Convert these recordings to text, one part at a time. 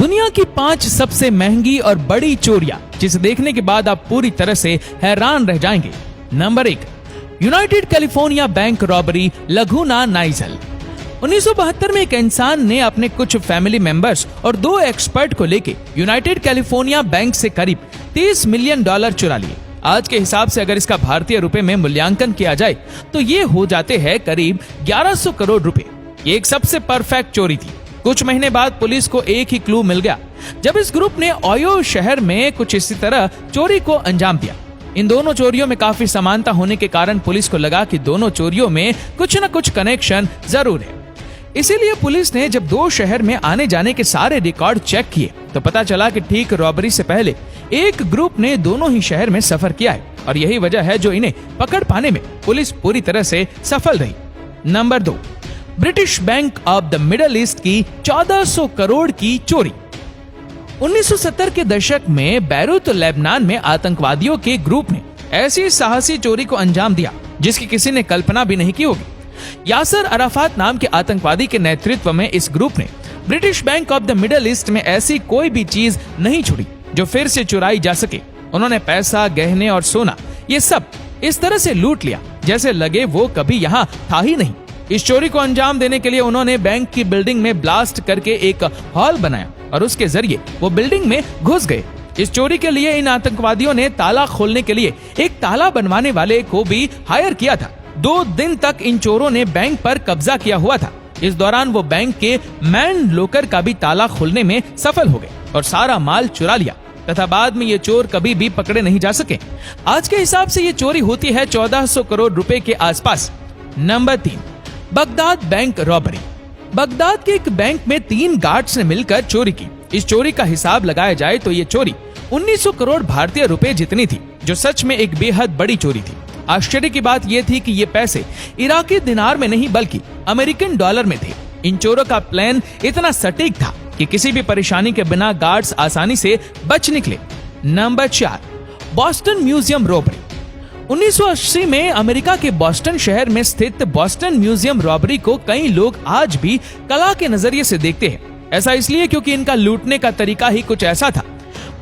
दुनिया की 5 सबसे महंगी और बड़ी चोरियां जिसे देखने के बाद आप पूरी तरह से हैरान रह जाएंगे। Number 1, United California Bank robbery Laguna Niguel. 1972 में एक इंसान ने अपने कुछ फैमिली मेंबर्स और 2 एक्सपर्ट को लेके यूनाइटेड कैलिफोर्निया बैंक से करीब $30 मिलियन चुरा लिए। आज के हिसाब से अगर इसका भारतीय रुपए में मूल्यांकन किया जाए तो ये हो जाते हैं करीब 1100 करोड़ रुपए। ये एक सबसे परफेक्ट चोरी थी। कुछ महीने बाद पुलिस को एक ही क्लू मिल गया जब इस ग्रुप ने ओयो शहर में कुछ इसी तरह चोरी को अंजाम दिया। इन दोनों चोरियों में काफी समानता होने के कारण पुलिस को लगा कि दोनों चोरियों में कुछ न कुछ कनेक्शन जरूर है। इसीलिए पुलिस ने जब 2 शहर में आने जाने के सारे रिकॉर्ड चेक किए तो पता चला कि ठीक रॉबरी से पहले एक ग्रुप ने दोनों ही शहर में सफर किया है और यही वजह है जो इन्हें पकड़ पाने में पुलिस पूरी तरह से सफल रही। Number 2, British bank of the middle east की 1400 करोड़ की चोरी। 1970 के दशक में बैरूत लेबनान में आतंकवादियों के ग्रुप ने ऐसी साहसी चोरी को अंजाम दिया जिसकी किसी ने कल्पना भी नहीं की होगी। यासर अराफात नाम के आतंकवादी के नेतृत्व में इस ग्रुप ने British bank of the middle east में ऐसी कोई भी चीज नहीं छोड़ी जो फिर से चुराई जा सके। उन्होंने पैसा, गहने और सोना ये सब इस तरह से लूट लिया जैसे लगे वो कभी यहाँ था ही नहीं। इस चोरी को अंजाम देने के लिए उन्होंने बैंक की बिल्डिंग में ब्लास्ट करके एक हॉल बनाया और उसके जरिए वो बिल्डिंग में घुस गए। इस चोरी के लिए इन आतंकवादियों ने ताला खोलने के लिए एक ताला बनवाने वाले को भी हायर किया था। 2 दिन तक इन चोरों ने बैंक पर कब्जा किया हुआ था। इस दौरान वो बैंक के मैन लॉकर का भी ताला खोलने में सफल हो गए और सारा माल चुरा लिया तथा बाद में ये चोर कभी भी पकड़े नहीं जा सके। आज के हिसाब से ये चोरी होती है 1400 करोड़ रुपए के आसपास। Number 3, Baghdad bank robbery. Baghdad के एक बैंक में 3 गार्ड्स ने मिलकर चोरी की। इस चोरी का हिसाब लगाया जाए तो ये चोरी 1900 करोड़ भारतीय रुपए जितनी थी, जो सच में एक बेहद बड़ी चोरी थी। आश्चर्य की बात यह थी कि ये पैसे इराकी दिनार में नहीं बल्कि अमेरिकन डॉलर में थे। इन चोरों का प्लान इतना सटीक था कि किसी भी परेशानी के बिना गार्ड्स आसानी से बच निकले। Number 4, Boston museum robbery. 1980 में अमेरिका के बॉस्टन शहर में स्थित बॉस्टन म्यूजियम रॉबरी को कई लोग आज भी कला के नजरिए से देखते हैं। ऐसा इसलिए क्योंकि इनका लूटने का तरीका ही कुछ ऐसा था।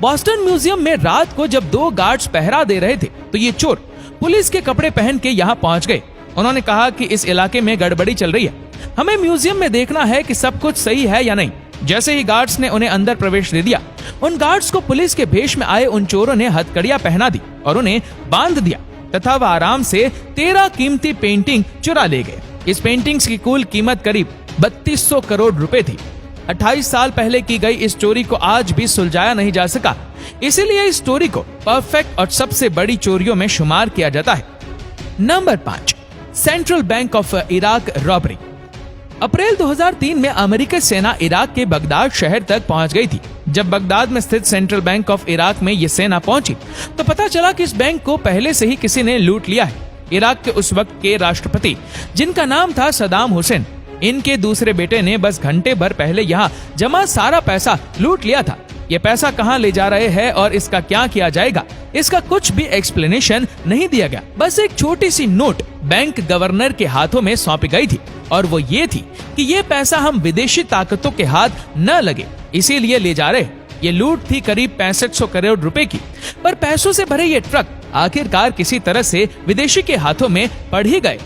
बॉस्टन म्यूजियम में रात को जब 2 गार्ड्स पहरा दे रहे थे तो ये चोर पुलिस के कपड़े पहन के यहाँ पहुंच गए। उन्होंने कहा कि इस इलाके में गड़बड़ी चल रही है, हमें म्यूजियम में देखना है कि सब कुछ सही है या नहीं। जैसे ही गार्ड्स ने उन्हें अंदर प्रवेश दे दिया, उन गार्ड्स को पुलिस के भेष में आए उन चोरों ने हथकड़ियां पहना दी और उन्हें बांध दिया तथा वह आराम से 13 कीमती पेंटिंग चुरा ले गए। इस पेंटिंग्स की कुल कीमत करीब 3200 करोड़ रुपए थी। 28 साल पहले की गई इस चोरी को आज भी सुलझाया नहीं जा सका, इसीलिए इस चोरी को परफेक्ट और सबसे बड़ी चोरियों में शुमार किया जाता है। Number 5, Central Bank of Iraq robbery. अप्रैल 2003 में अमेरिकी सेना इराक के बगदाद शहर तक पहुंच गई थी। जब बगदाद में स्थित सेंट्रल बैंक ऑफ इराक में ये सेना पहुंची तो पता चला कि इस बैंक को पहले से ही किसी ने लूट लिया है। इराक के उस वक्त के राष्ट्रपति, जिनका नाम था सदाम हुसैन, इनके दूसरे बेटे ने बस घंटे भर पहले यहाँ जमा सारा पैसा लूट लिया था। ये पैसा कहाँ ले जा रहे हैं और इसका क्या किया जाएगा, इसका कुछ भी एक्सप्लेनेशन नहीं दिया गया। बस एक छोटी सी नोट बैंक गवर्नर के हाथों में सौंपी गई थी और वो ये थी कि ये पैसा हम विदेशी ताकतों के हाथ न लगे इसीलिए ले जा रहे। ये लूट थी करीब 6500 करोड़ रुपए की, पर पैसों से भरे ये ट्रक आखिरकार किसी तरह से विदेशी के हाथों में पड़ ही गए।